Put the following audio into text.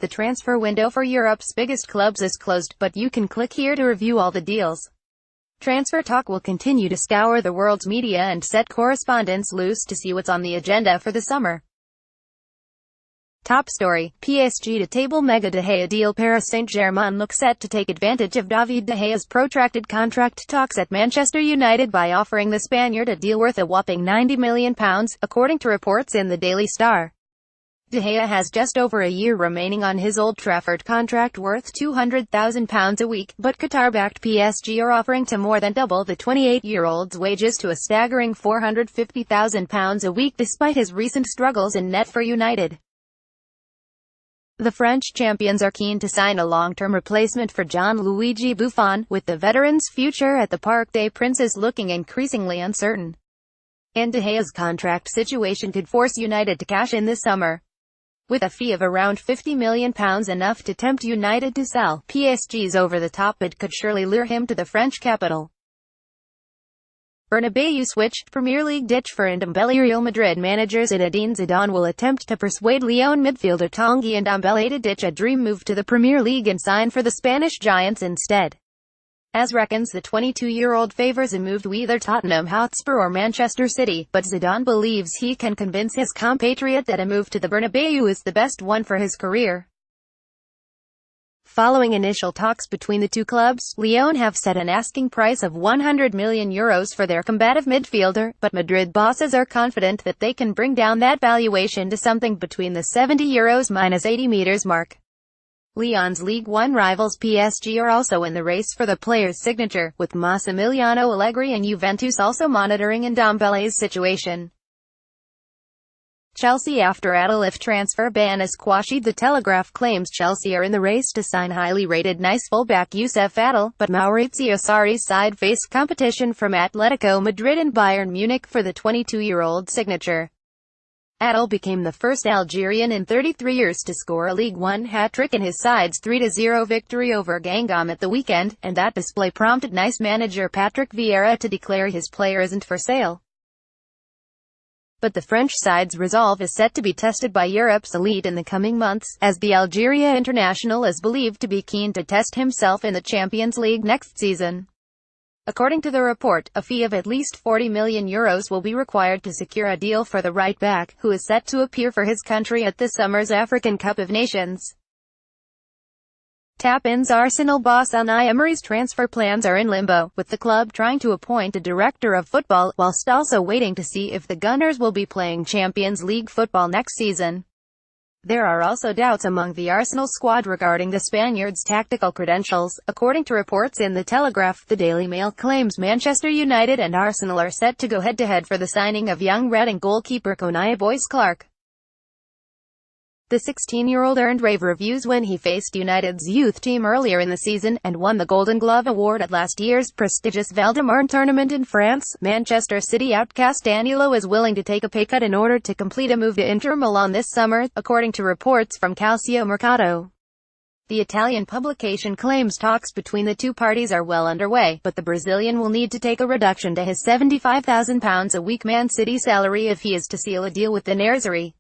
The transfer window for Europe's biggest clubs is closed, but you can click here to review all the deals. Transfer talk will continue to scour the world's media and set correspondents loose to see what's on the agenda for the summer. Top story: PSG to table mega De Gea deal. Paris Saint-Germain look set to take advantage of David De Gea's protracted contract talks at Manchester United by offering the Spaniard a deal worth a whopping £90 million, according to reports in the Daily Star. De Gea has just over a year remaining on his Old Trafford contract worth £200,000 a week, but Qatar-backed PSG are offering to more than double the 28-year-old's wages to a staggering £450,000 a week despite his recent struggles in net for United. The French champions are keen to sign a long-term replacement for Gianluigi Buffon, with the veteran's future at the Parc des Princes looking increasingly uncertain. And De Gea's contract situation could force United to cash in this summer. With a fee of around £50 million, enough to tempt United to sell, PSG's over-the-top bid could surely lure him to the French capital. Bernabeu switch, Premier League ditch for Ndombele. Real Madrid manager Zinedine Zidane will attempt to persuade Lyon midfielder Tanguy Ndombele to ditch a dream move to the Premier League and sign for the Spanish giants instead. As reckons the 22-year-old favors a move to either Tottenham Hotspur or Manchester City, but Zidane believes he can convince his compatriot that a move to the Bernabeu is the best one for his career. Following initial talks between the two clubs, Lyon have set an asking price of €100 million for their combative midfielder, but Madrid bosses are confident that they can bring down that valuation to something between the €70 minus 80 meters mark. Lyon's League One rivals PSG are also in the race for the player's signature, with Massimiliano Allegri and Juventus also monitoring Ndombele's situation. Chelsea after Adel transfer ban is quashed. The Telegraph claims Chelsea are in the race to sign highly rated Nice fullback Youssef Adel, but Maurizio Sarri's side face competition from Atletico Madrid and Bayern Munich for the 22-year-old signature. Adel became the first Algerian in 33 years to score a League One hat-trick in his side's 3-0 victory over Guingamp at the weekend, and that display prompted Nice manager Patrick Vieira to declare his player isn't for sale. But the French side's resolve is set to be tested by Europe's elite in the coming months, as the Algeria international is believed to be keen to test himself in the Champions League next season. According to the report, a fee of at least €40 million will be required to secure a deal for the right-back, who is set to appear for his country at this summer's African Cup of Nations. Tap-ins. Arsenal boss Unai Emery's transfer plans are in limbo, with the club trying to appoint a director of football, whilst also waiting to see if the Gunners will be playing Champions League football next season. There are also doubts among the Arsenal squad regarding the Spaniard's tactical credentials. According to reports in The Telegraph, the Daily Mail claims Manchester United and Arsenal are set to go head-to-head for the signing of young Reading goalkeeper Konaya Boyce-Clarke. The 16-year-old earned rave reviews when he faced United's youth team earlier in the season, and won the Golden Glove award at last year's prestigious Val-de-Marne tournament in France. Manchester City outcast Danilo is willing to take a pay cut in order to complete a move to Inter Milan this summer, according to reports from Calcio Mercato. The Italian publication claims talks between the two parties are well underway, but the Brazilian will need to take a reduction to his £75,000 a week Man City salary if he is to seal a deal with the Nerazzurri.